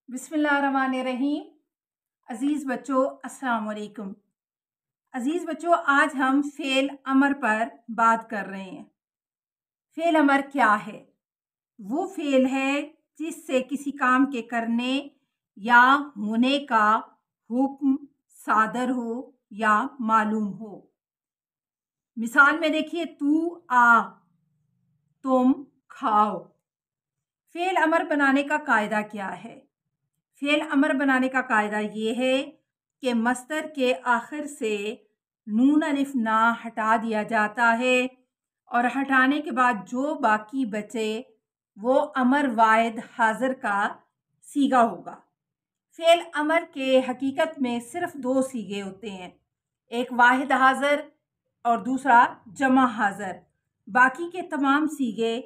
बिस्मिल्लाहिर्रहमानिर्रहीम। अज़ीज़ बच्चों, अस्सलाम वालेकुम। अज़ीज़ बच्चों, आज हम फ़ेल अमर पर बात कर रहे हैं। फ़ेल अमर क्या है? वो फ़ेल है जिससे किसी काम के करने या होने का हुक्म सादर हो या मालूम हो। मिसाल में देखिए, तू आ, तुम खाओ। फ़ेल अमर बनाने का कायदा क्या है? फ़ेल अमर बनाने का कायदा ये है कि मस्तर के आखिर से नून अलिफ ना हटा दिया जाता है और हटाने के बाद जो बाकी बचे वो अमर वाहिद हाज़िर का सीगा होगा। फ़ेल अमर के हकीकत में सिर्फ दो सीगे होते हैं, एक वाहिद हाज़िर और दूसरा जमा हाज़िर। बाकी के तमाम सीगे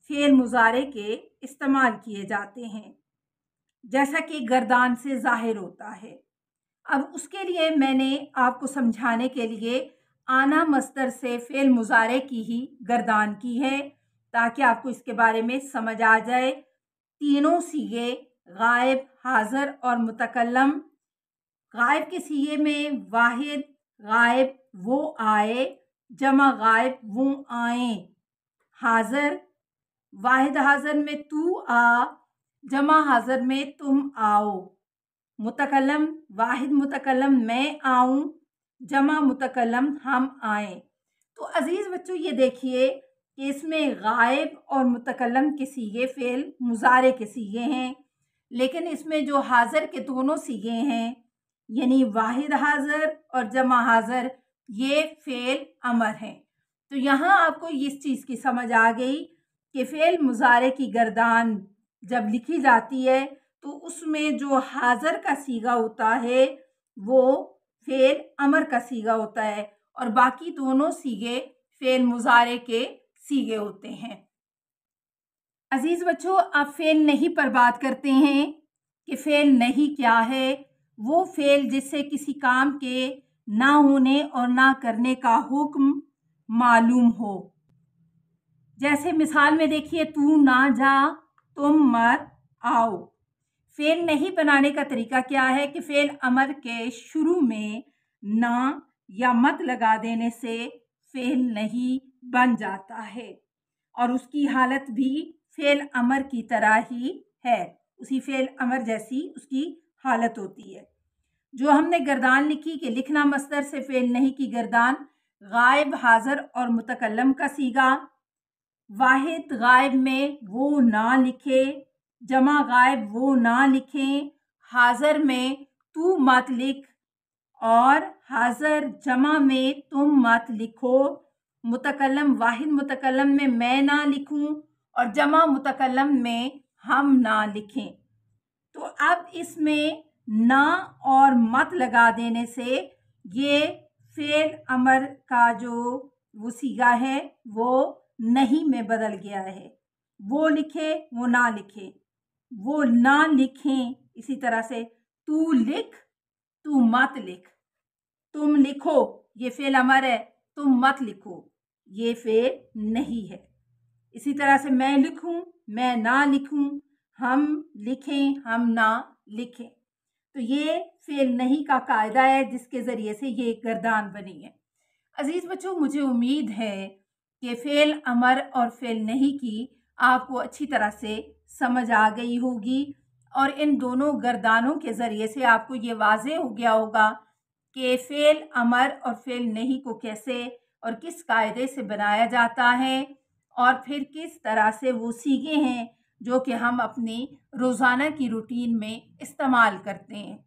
फ़ेल मुज़ारे के इस्तेमाल किए जाते हैं, जैसा कि गर्दान से ज़ाहिर होता है। अब उसके लिए मैंने आपको समझाने के लिए आना मस्दर से फ़ेल मुज़ारे की ही गर्दान की है, ताकि आपको इसके बारे में समझ आ जाए। तीनों सीगे गायब, हाज़िर और मुतकल्लम। गायब के सीगे में वाहिद गायब वो आए, जमा गायब वो आए। हाज़िर वाहिद हाज़िर में तू आ, जमा हाज़िर में तुम आओ। मुतकल्लम वाहिद मुतकल्लम मैं आऊं, जमा मुतकल्लम हम आए। तो अज़ीज़ बच्चों, ये देखिए कि इसमें गायब और मुतकल्लम के सीगे फ़ेल मुज़ारे के सीगे हैं, लेकिन इसमें जो हाज़िर के दोनों सीगे हैं, यानी वाहिद हाज़िर और जमा हाज़िर, ये फ़ेल अमर हैं। तो यहाँ आपको इस चीज़ की समझ आ गई कि फ़ेल मुज़ारे की गर्दान जब लिखी जाती है तो उसमें जो हाज़िर का सीगा होता है वो फ़ेल अमर का सीगा होता है और बाकी दोनों सीगे फ़ेल मुज़ारे के सीगे होते हैं। अज़ीज़ बच्चों, अब फ़ेल नहीं पर बात करते हैं कि फ़ेल नहीं क्या है। वो फ़ेल जिससे किसी काम के ना होने और ना करने का हुक्म मालूम हो। जैसे मिसाल में देखिए, तू ना जा, तुम मत आओ। फ़ेल नहीं बनाने का तरीका क्या है कि फ़ेल अमर के शुरू में ना या मत लगा देने से फ़ेल नहीं बन जाता है और उसकी हालत भी फ़ेल अमर की तरह ही है, उसी फ़ेल अमर जैसी उसकी हालत होती है। जो हमने गर्दान लिखी कि लिखना मस्दर से फ़ेल नहीं की गर्दान, गायब हाज़िर और मुतकल्लम का सीगा। वाहिद गायब में वो ना लिखे, जमा गायब वो ना लिखें। हाज़िर में तू मत लिख और हाज़िर जमा में तुम मत लिखो। मुतकल्लम वाहिद मुतकल्लम में मैं ना लिखूं और जमा मुतकल्लम में हम ना लिखें। तो अब इसमें ना और मत लगा देने से ये फ़ेल अमर का जो वो सीगा है वो नहीं में बदल गया है। वो लिखे वो ना लिखे, वो ना लिखें। इसी तरह से तू लिख, तू मत लिख। तुम लिखो, ये फ़ेल अमर है, तुम मत लिखो, ये फ़ेल नहीं है। इसी तरह से मैं लिखूं, मैं ना लिखूं, हम लिखें, हम ना लिखें। तो ये फ़ेल नहीं का कायदा है जिसके ज़रिए से ये गर्दान बनी है। अज़ीज़ बच्चों, मुझे उम्मीद है कि फ़ेल अमर और फ़ेल नहीं की आपको अच्छी तरह से समझ आ गई होगी और इन दोनों गर्दानों के ज़रिए से आपको ये वाज़ेह हो गया होगा कि फ़ेल अमर और फ़ेल नहीं को कैसे और किस कायदे से बनाया जाता है और फिर किस तरह से वो सीगे हैं जो कि हम अपनी रोज़ाना की रूटीन में इस्तेमाल करते हैं।